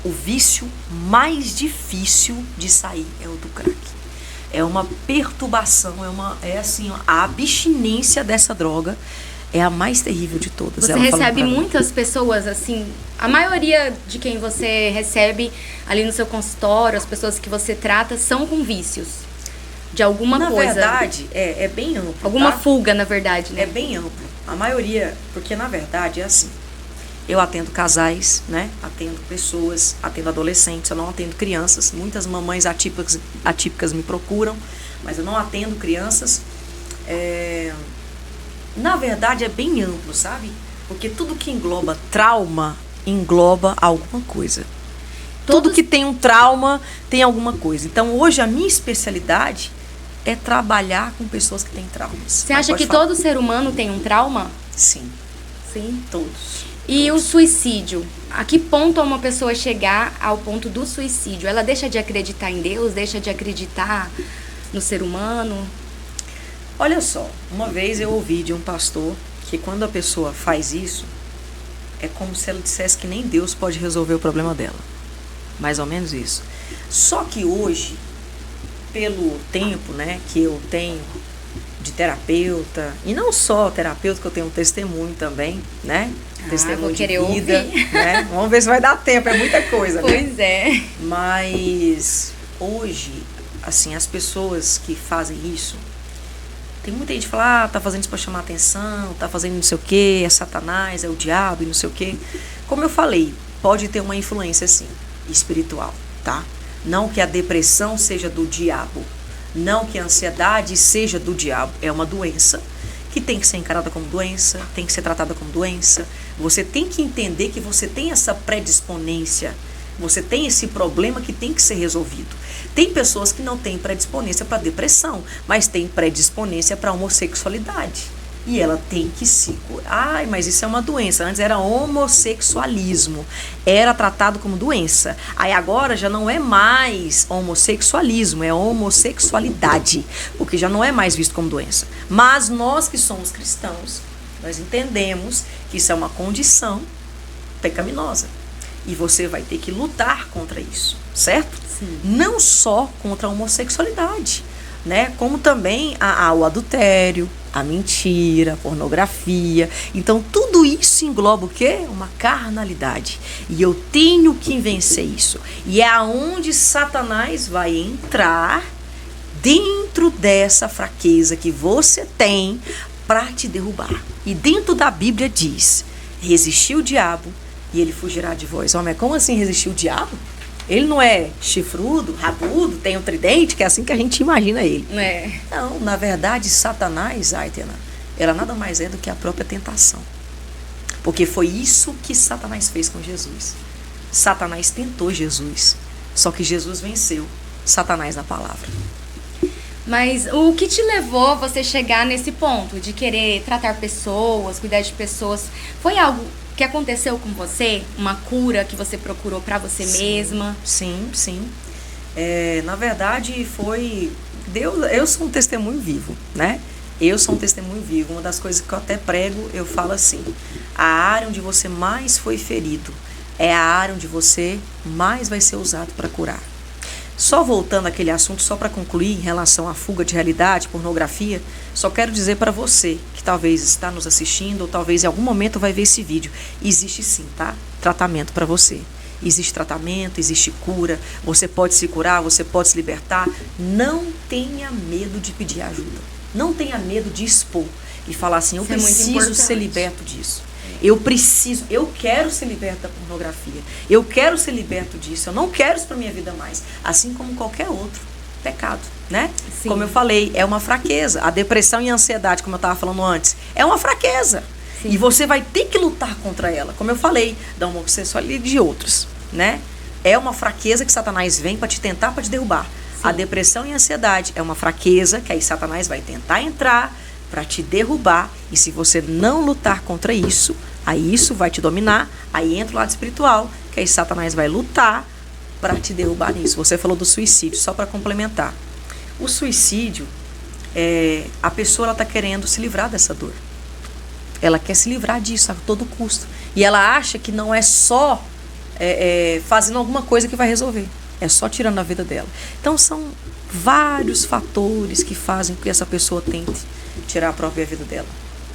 o vício mais difícil de sair é o do crack. É uma perturbação, é assim, a abstinência dessa droga é a mais terrível de todas. Você ela recebe muitas pessoas, assim, a maioria de quem você recebe ali no seu consultório, as pessoas que você trata, são com vícios de alguma coisa. Na verdade, é bem amplo. Alguma fuga, na verdade, né? É bem amplo. A maioria, porque na verdade é assim. Eu atendo casais, né? Atendo pessoas, atendo adolescentes, eu não atendo crianças. Muitas mamães atípicas me procuram, mas eu não atendo crianças. Na verdade é bem amplo, sabe? Porque tudo que engloba trauma, engloba alguma coisa. Tudo que tem um trauma, tem alguma coisa. Então hoje a minha especialidade é trabalhar com pessoas que têm traumas. Você acha que todo ser humano tem um trauma? Sim. Sim? Todos. E o suicídio? A que ponto uma pessoa chegar ao ponto do suicídio? Ela deixa de acreditar em Deus? Deixa de acreditar no ser humano? Olha só, uma vez eu ouvi de um pastor que quando a pessoa faz isso, é como se ela dissesse que nem Deus pode resolver o problema dela. Mais ou menos isso. Só que hoje, pelo tempo, né, que eu tenho de terapeuta, e não só terapeuta, que eu tenho um testemunho também, né? Testemunho de vida, né? Vamos ver se vai dar tempo, é muita coisa, né? Pois é. Mas hoje, assim, as pessoas que fazem isso, tem muita gente que fala, tá fazendo isso pra chamar atenção, tá fazendo não sei o quê, é Satanás, é o diabo e não sei o quê. Como eu falei, pode ter uma influência, sim, espiritual, tá? Não que a depressão seja do diabo, não que a ansiedade seja do diabo, é uma doença que tem que ser encarada como doença, tem que ser tratada como doença. Você tem que entender que você tem essa predisponência, você tem esse problema que tem que ser resolvido. Tem pessoas que não têm predisponência para depressão, mas têm predisponência para homossexualidade. E ela tem que se curar. Ai, mas isso é uma doença. Antes era homossexualismo. Era tratado como doença. Aí agora já não é mais homossexualismo, é homossexualidade. Porque já não é mais visto como doença. Mas nós que somos cristãos, nós entendemos que isso é uma condição pecaminosa. E você vai ter que lutar contra isso, certo? Sim. Não só contra a homossexualidade, né? Como também o adultério, a mentira, a pornografia. Então, tudo isso engloba o quê? Uma carnalidade. E eu tenho que vencer isso. E é aonde Satanás vai entrar dentro dessa fraqueza que você tem para te derrubar. E dentro da Bíblia diz, resistir o diabo e ele fugirá de vós. Homem, como assim resistir o diabo? Ele não é chifrudo, rabudo, tem um tridente, que é assim que a gente imagina ele. É. Não, na verdade, Satanás, Aitena, ela nada mais é do que a própria tentação. Porque foi isso que Satanás fez com Jesus. Satanás tentou Jesus, só que Jesus venceu Satanás na palavra. Mas o que te levou a você chegar nesse ponto de querer tratar pessoas, cuidar de pessoas, foi algo que aconteceu com você? Uma cura que você procurou pra você mesma? Sim, sim. Na verdade, foi Deus. Eu sou um testemunho vivo, né? Eu sou um testemunho vivo. Uma das coisas que eu até prego, eu falo assim: a área onde você mais foi ferido é a área onde você mais vai ser usado para curar. Só voltando àquele assunto, só para concluir, em relação à fuga de realidade, pornografia, só quero dizer para você que talvez está nos assistindo ou talvez em algum momento vai ver esse vídeo, existe sim, tá? Tratamento para você. Existe tratamento, existe cura, você pode se curar, você pode se libertar. Não tenha medo de pedir ajuda. Não tenha medo de expor e falar assim: eu preciso ser liberto disso. Eu quero ser liberto da pornografia. Eu quero ser liberto disso. Eu não quero isso para minha vida mais. Assim como qualquer outro pecado, né? Sim. Como eu falei, é uma fraqueza. A depressão e a ansiedade, como eu estava falando antes, é uma fraqueza. Sim. E você vai ter que lutar contra ela. Como eu falei, da homossexualidade e de outros, né? É uma fraqueza que Satanás vem para te tentar, para te derrubar. Sim. A depressão e a ansiedade é uma fraqueza que aí Satanás vai tentar entrar para te derrubar. E se você não lutar contra isso, aí isso vai te dominar. Aí entra o lado espiritual, que aí Satanás vai lutar para te derrubar nisso. Você falou do suicídio, só para complementar. O suicídio, a pessoa está querendo se livrar dessa dor. Ela quer se livrar disso a todo custo. E ela acha que não é só fazendo alguma coisa que vai resolver. É só tirando a vida dela. Então são vários fatores que fazem com que essa pessoa tente tirar a própria vida dela.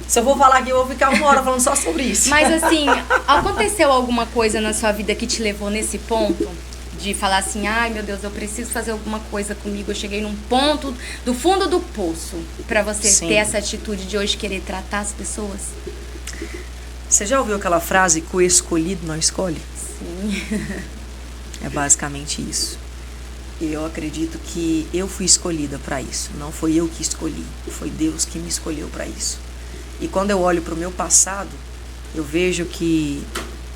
Se eu vou falar aqui, eu vou ficar uma hora falando só sobre isso. Mas assim, aconteceu alguma coisa na sua vida que te levou nesse ponto? De falar assim: ai meu Deus, eu preciso fazer alguma coisa comigo. Eu cheguei num ponto do fundo do poço. Pra você Sim. ter essa atitude de hoje querer tratar as pessoas? Você já ouviu aquela frase que o escolhido não escolhe? Sim. É basicamente isso. E eu acredito que eu fui escolhida para isso. Não foi eu que escolhi, foi Deus que me escolheu para isso. E quando eu olho para o meu passado, eu vejo que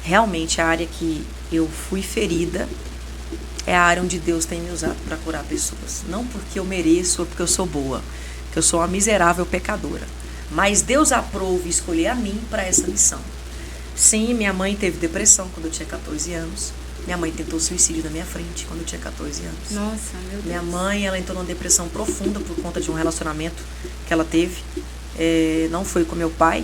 realmente a área que eu fui ferida é a área onde Deus tem me usado para curar pessoas. Não porque eu mereço ou porque eu sou boa, que eu sou uma miserável pecadora. Mas Deus aprove escolher a mim para essa missão. Sim, minha mãe teve depressão quando eu tinha 14 anos. Minha mãe tentou suicídio na minha frente quando eu tinha 14 anos. Nossa, meu Deus. Minha mãe, ela entrou numa depressão profunda por conta de um relacionamento que ela teve. Não foi com meu pai.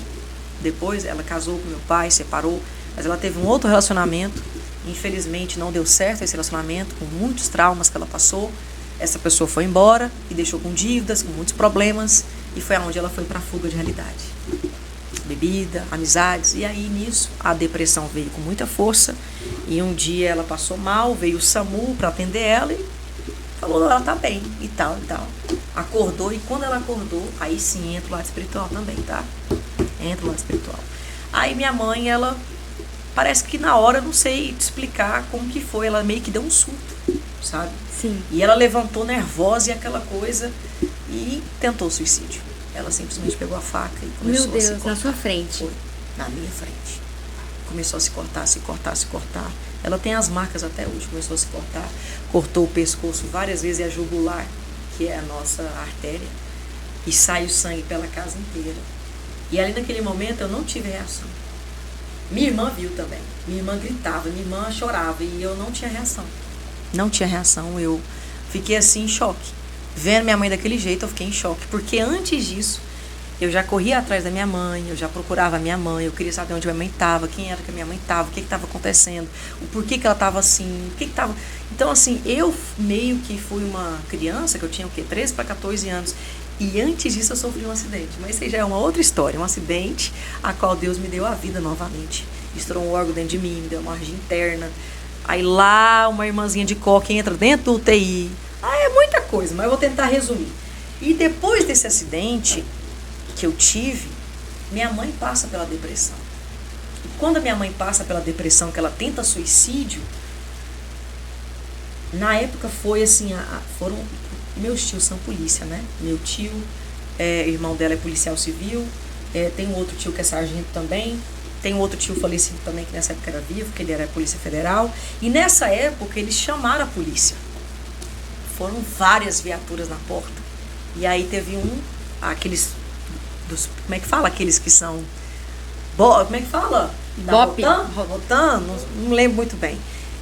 Depois ela casou com meu pai, separou. Mas ela teve um outro relacionamento. Infelizmente não deu certo esse relacionamento, com muitos traumas que ela passou. Essa pessoa foi embora e deixou com dívidas, com muitos problemas. E foi aonde ela foi para a fuga de realidade. Bebida, amizades. E aí nisso a depressão veio com muita força. E um dia ela passou mal, veio o SAMU para atender ela e falou: ela tá bem, e tal, e tal. Acordou, e quando ela acordou, aí sim entra o lado espiritual também, tá? Entra o lado espiritual. Aí minha mãe, ela parece que na hora, eu não sei te explicar como que foi, ela meio que deu um surto, sabe? Sim. E ela levantou nervosa e aquela coisa e tentou suicídio. Ela simplesmente pegou a faca e começou Meu Deus, a se cortar. na sua frente? Foi, na minha frente. Começou a se cortar, se cortar, se cortar. Ela tem as marcas até hoje, começou a se cortar. Cortou o pescoço várias vezes e a jugular, que é a nossa artéria, e sai o sangue pela casa inteira. E ali naquele momento eu não tive reação. Minha irmã viu também. Minha irmã gritava, minha irmã chorava e eu não tinha reação. Não tinha reação, eu fiquei assim em choque. Vendo minha mãe daquele jeito, eu fiquei em choque. Porque antes disso, eu já corria atrás da minha mãe, eu já procurava a minha mãe, eu queria saber onde minha mãe estava, quem era que a minha mãe estava, o que estava acontecendo, o porquê que ela estava assim, o que estava... Então, assim, eu meio que fui uma criança, que eu tinha o quê? 13 para 14 anos, e antes disso eu sofri um acidente. Mas isso já é uma outra história, um acidente a qual Deus me deu a vida novamente. Estourou um órgão dentro de mim, me deu uma hemorragia interna. Aí lá, uma irmãzinha de coque entra dentro do UTI. É muita coisa, mas eu vou tentar resumir. E depois desse acidente que eu tive, minha mãe passa pela depressão. E quando a minha mãe passa pela depressão, que ela tenta suicídio, na época foi assim, foram... Meus tios são polícia, né? Meu tio, irmão dela é policial civil, tem um outro tio que é sargento também, tem um outro tio falecido também, que nessa época era vivo, que ele era Polícia Federal. E nessa época eles chamaram a polícia. Foram várias viaturas na porta. E aí teve aqueles... como é que fala? Aqueles que são... como é que fala? BOP. Rotan? Não lembro muito bem.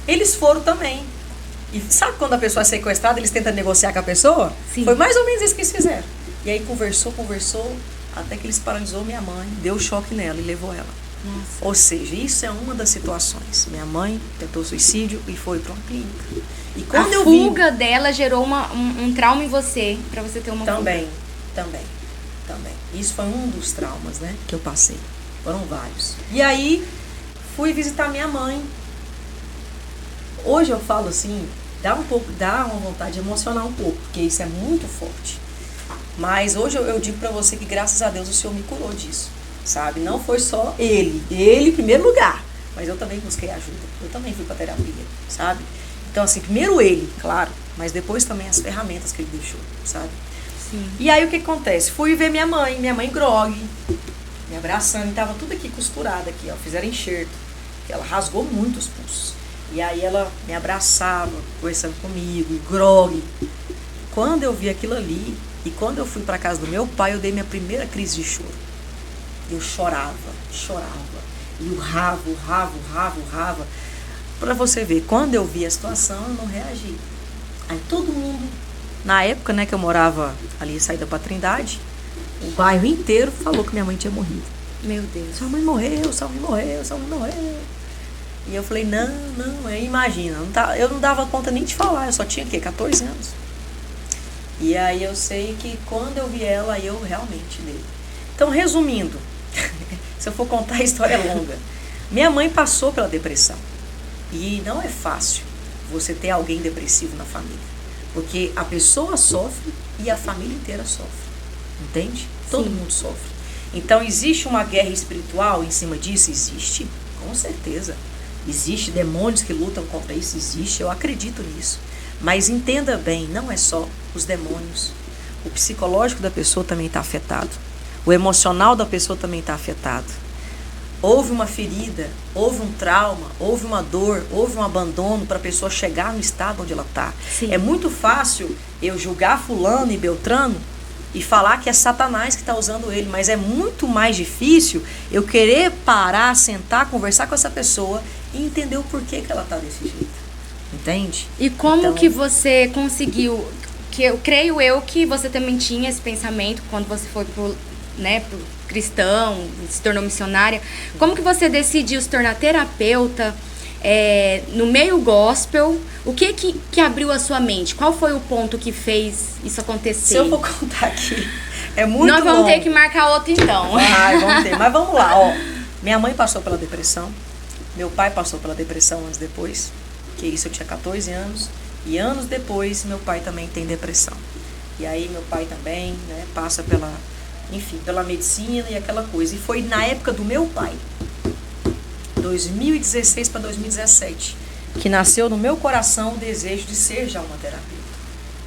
Eles foram também. E sabe quando a pessoa é sequestrada, eles tentam negociar com a pessoa? Sim. Foi mais ou menos isso que eles fizeram. E aí conversou, até que eles paralisou minha mãe, deu choque nela e levou ela. Nossa. Ou seja, isso é uma das situações. Minha mãe tentou suicídio e foi para uma clínica. E quando A fuga dela gerou um trauma em você, para você ter uma também, fuga. também. Isso foi um dos traumas, né, que eu passei. Foram vários. E aí, fui visitar minha mãe. Hoje eu falo assim, dá uma vontade de emocionar um pouco, porque isso é muito forte. Mas hoje eu digo pra você que graças a Deus o Senhor me curou disso, sabe? Não foi só ele em primeiro lugar, mas eu também busquei ajuda. Eu também fui pra terapia, sabe? Então assim, primeiro ele, claro, mas depois também as ferramentas que ele deixou, sabe? Sim. E aí o que acontece? Fui ver minha mãe grogue, me abraçando, e tava tudo aqui costurado aqui, ó, fizeram enxerto. Ela rasgou muito os pulsos. E aí ela me abraçava, conversando comigo, grogue. Quando eu vi aquilo ali, e quando eu fui para casa do meu pai, eu dei minha primeira crise de choro. Eu chorava. E o ravo. Para você ver, quando eu vi a situação, eu não reagi. Aí todo mundo, na época, né, que eu morava ali, saída pra Trindade, o bairro inteiro falou que minha mãe tinha morrido. Meu Deus. Sua mãe morreu. E eu falei, não, imagina, eu não dava conta nem de falar, eu só tinha, 14 anos. E aí eu sei que quando eu vi ela, eu realmente dei. Então, resumindo, se eu for contar a história é longa, minha mãe passou pela depressão. E não é fácil você ter alguém depressivo na família. Porque a pessoa sofre e a família inteira sofre. Entende? Todo mundo sofre. Então, existe uma guerra espiritual em cima disso? Existe, com certeza. Existe demônios que lutam contra isso? Existe, eu acredito nisso. Mas entenda bem, não é só os demônios. O psicológico da pessoa também está afetado. O emocional da pessoa também está afetado. Houve uma ferida, houve um trauma, houve uma dor, houve um abandono para a pessoa chegar no estado onde ela está. É muito fácil eu julgar fulano e beltrano e falar que é Satanás que está usando ele, mas é muito mais difícil eu querer parar, sentar, conversar com essa pessoa e entender o porquê que ela está desse jeito. Entende? E como que você conseguiu, que eu creio que você também tinha esse pensamento quando você foi pro cristão, se tornou missionária, como que você decidiu se tornar terapeuta no meio gospel? O que abriu a sua mente? Qual foi o ponto que fez isso acontecer? Se eu vou contar aqui, é muito Nós vamos longo. ter que marcar outro então. Vamos ter, mas vamos lá, ó. Minha mãe passou pela depressão, meu pai passou pela depressão anos depois, que isso eu tinha 14 anos, e anos depois meu pai também tem depressão. E aí meu pai também, né, passa pela medicina e aquela coisa. E foi na época do meu pai, 2016 para 2017, que nasceu no meu coração o desejo de ser já uma terapeuta.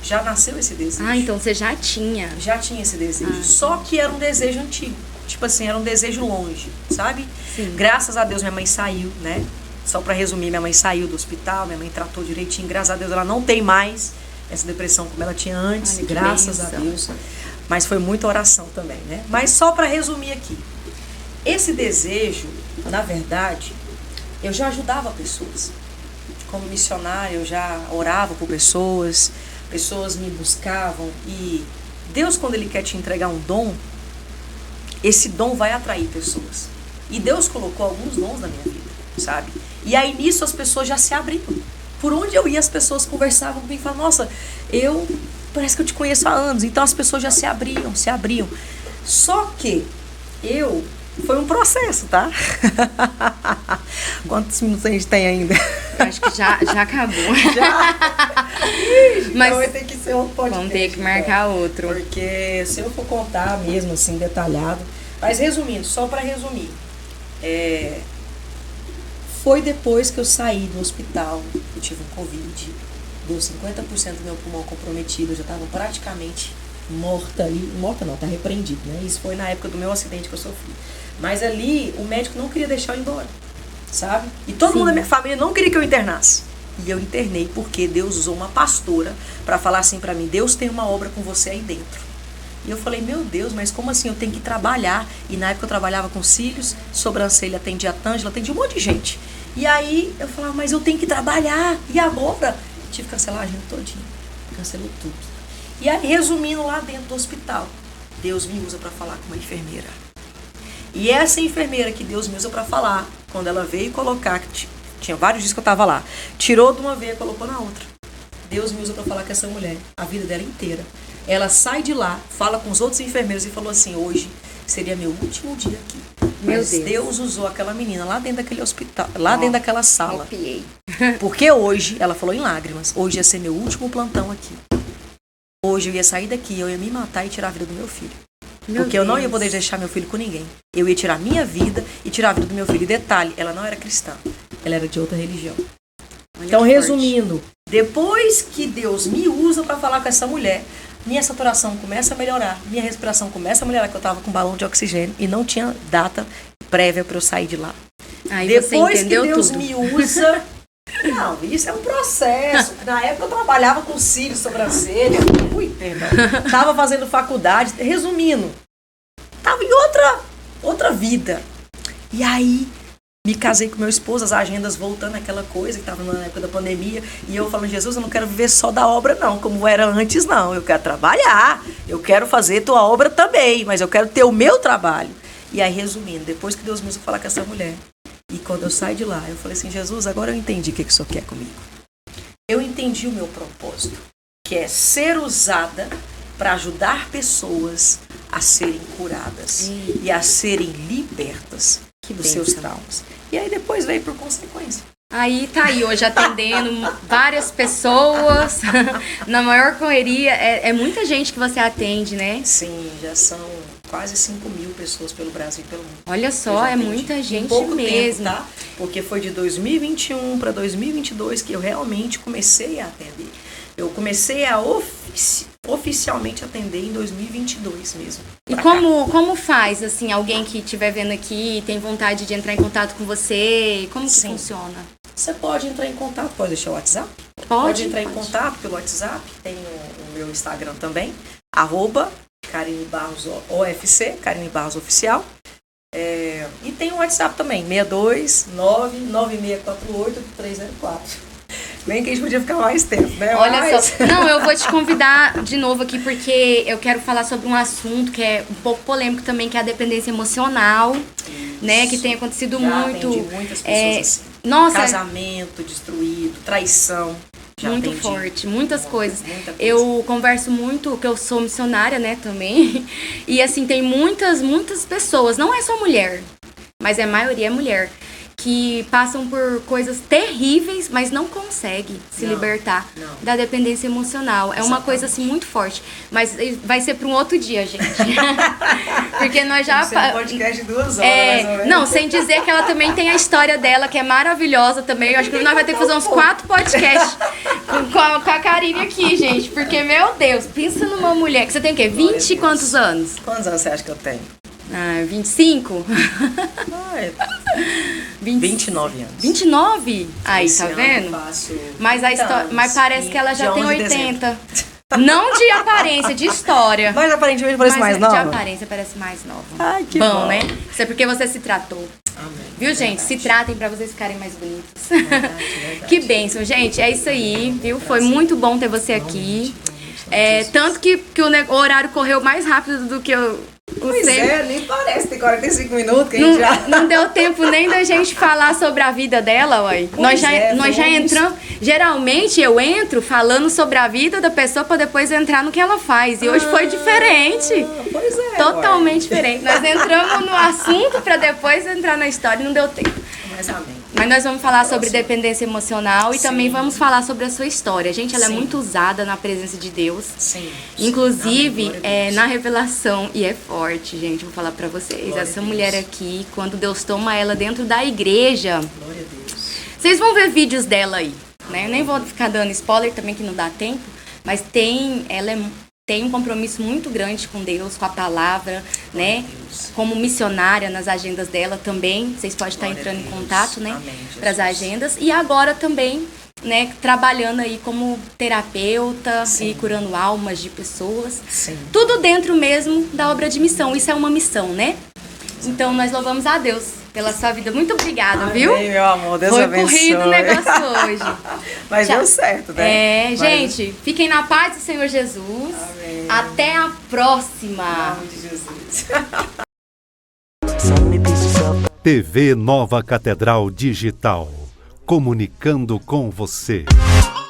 Já nasceu esse desejo. Ah, então você já tinha. Já tinha esse desejo. Só que era um desejo antigo. Tipo assim, era um desejo longe, sabe? Sim. Graças a Deus minha mãe saiu, né? Só pra resumir, minha mãe saiu do hospital, minha mãe tratou direitinho. Graças a Deus ela não tem mais essa depressão como ela tinha antes. Olha, graças a Deus. Mas foi muita oração também, né? Mas só pra resumir aqui. Esse desejo, na verdade, eu já ajudava pessoas. Como missionária, eu já orava por pessoas, pessoas me buscavam. E Deus, quando Ele quer te entregar um dom, esse dom vai atrair pessoas. E Deus colocou alguns dons na minha vida, sabe? E aí nisso as pessoas já se abriam. Por onde eu ia, as pessoas conversavam comigo e falavam, nossa, parece que eu te conheço há anos. Então as pessoas já se abriam. Só que foi um processo, tá? Quantos minutos a gente tem ainda? Acho que já acabou. Já? Mas então vai ter que ser um podcast. Vamos ter que marcar outro. Porque se eu for contar mesmo assim, detalhado. Mas resumindo, só para resumir. Foi depois que eu saí do hospital, eu tive um Covid, deu 50% do meu pulmão comprometido, eu já estava praticamente morta ali. Morta não, tá repreendido, né? Isso foi na época do meu acidente que eu sofri. Mas ali, o médico não queria deixar eu ir embora, sabe? E todo mundo da minha família não queria que eu internasse. E eu internei porque Deus usou uma pastora para falar assim para mim, Deus tem uma obra com você aí dentro. E eu falei, meu Deus, mas como assim? Eu tenho que trabalhar. E na época eu trabalhava com cílios, sobrancelha, atendia a Tângela, atendia um monte de gente. E aí eu falava, mas eu tenho que trabalhar. E agora? tive que cancelar a agenda todinha. Cancelou tudo. E aí, resumindo, lá dentro do hospital, Deus me usa para falar com uma enfermeira. E essa enfermeira que Deus me usa para falar, quando ela veio colocar, que tinha vários dias que eu tava lá, tirou de uma veia e colocou na outra. Deus me usa para falar com essa mulher, a vida dela inteira. Ela sai de lá, fala com os outros enfermeiros e falou assim, hoje seria meu último dia aqui. Mas Deus usou aquela menina lá dentro daquele hospital, lá dentro daquela sala. Porque hoje, ela falou em lágrimas, hoje ia ser meu último plantão aqui. Hoje eu ia sair daqui, eu ia me matar e tirar a vida do meu filho. Porque eu não ia poder deixar meu filho com ninguém. Eu ia tirar minha vida e tirar a vida do meu filho. E detalhe, ela não era cristã, ela era de outra religião. Então, resumindo, depois que Deus me usa para falar com essa mulher, minha saturação começa a melhorar, minha respiração começa a melhorar, que eu estava com balão de oxigênio e não tinha data prévia para eu sair de lá. Aí depois você entendeu que Deus tudo. me usa... Não, isso é um processo. Na época eu trabalhava com cílios, sobrancelha. Ui, perdão. Tava fazendo faculdade. Resumindo, tava em outra vida. E aí, me casei com meu esposo, as agendas voltando àquela coisa que tava na época da pandemia. E eu falando, Jesus, eu não quero viver só da obra não, como era antes não. Eu quero trabalhar, eu quero fazer tua obra também, mas eu quero ter o meu trabalho. E aí, resumindo, depois que Deus me usou falar com essa mulher, e quando eu saí de lá, eu falei assim, Jesus, agora eu entendi o que o Senhor quer comigo. Eu entendi o meu propósito, que é ser usada para ajudar pessoas a serem curadas e a serem libertas dos seus traumas. E aí depois veio por consequência. Aí tá aí hoje atendendo várias pessoas, na maior correria, é muita gente que você atende, né? Sim, já são quase 5.000 pessoas pelo Brasil e pelo mundo. Olha só, é muita gente pouco mesmo. Tempo, tá? Porque foi de 2021 para 2022 que eu realmente comecei a atender. Eu comecei a oficialmente atender em 2022 mesmo. E como faz, assim, alguém que estiver vendo aqui, tem vontade de entrar em contato com você, como que funciona? Você pode entrar em contato, pode deixar o WhatsApp? Pode entrar em contato pelo WhatsApp, tem o meu Instagram também, @Karine Barros OFC, Karine Barros Oficial. E tem o WhatsApp também, 62996488304. Bem que a gente podia ficar mais tempo, né? Olha só, não, eu vou te convidar de novo aqui porque eu quero falar sobre um assunto que é um pouco polêmico também, que é a dependência emocional, né? Que tem acontecido muito. Muitas pessoas assim. Nossa, casamento destruído, traição. Muito forte, muitas coisas. Eu converso muito, que eu sou missionária, né, também. E assim, tem muitas pessoas, não é só mulher, mas a maioria é mulher, que passam por coisas terríveis, mas não conseguem se libertar da dependência emocional. É uma coisa assim muito forte. Mas vai ser para um outro dia, gente. Porque nós já... Isso é um podcast de 2 horas, mais ou menos. Não, sem dizer que ela também tem a história dela, que é maravilhosa também. Eu acho que nós vamos ter que fazer uns 4 podcasts com a Karine aqui, gente. Porque, meu Deus, pensa numa mulher que você tem o quê? 20 e quantos anos? Quantos anos você acha que eu tenho? 25? 29 anos. 29? Aí, tá vendo? Mas a história, mas parece que ela já tem 80. Não de aparência, de história. Mas aparentemente parece mais nova. De aparência parece mais nova. Ai, que bom, né? Isso é porque você se tratou. Amém. Viu, gente? Se tratem pra vocês ficarem mais bonitos. Verdade. Que bênção, gente. É isso aí, viu? Foi muito bom ter você aqui. Tanto que o horário correu mais rápido do que eu... Pois nem parece, tem 45 minutos que a gente já... Não deu tempo nem da gente falar sobre a vida dela, uai. Nós já entramos... Geralmente eu entro falando sobre a vida da pessoa pra depois entrar no que ela faz. E hoje foi diferente. Pois é. Totalmente diferente. Nós entramos no assunto pra depois entrar na história e não deu tempo. Mas amém. Mas nós vamos falar sobre dependência emocional e também vamos falar sobre a sua história. Gente, ela é muito usada na presença de Deus. Sim. Inclusive, na revelação. E é forte, gente, vou falar pra vocês. Glória essa mulher aqui, quando Deus toma ela dentro da igreja... Glória a Deus. Vocês vão ver vídeos dela aí, né? Eu nem vou ficar dando spoiler também, que não dá tempo. Mas ela tem um compromisso muito grande com Deus, com a palavra, né? Como missionária nas agendas dela também. Vocês podem estar entrando em contato, né? Para as agendas. E agora também, né? Trabalhando aí como terapeuta e curando almas de pessoas. Sim. Tudo dentro mesmo da obra de missão. Isso é uma missão, né? Então nós louvamos a Deus pela sua vida. Muito obrigada, viu? Amém, meu amor. Deus Foi abençoe. corrido o negócio hoje. Mas Tchau. deu certo, né? Gente, fiquem na paz do Senhor Jesus. Amém. Até a próxima. Em nome de Jesus. TV Nova Catedral Digital. Comunicando com você.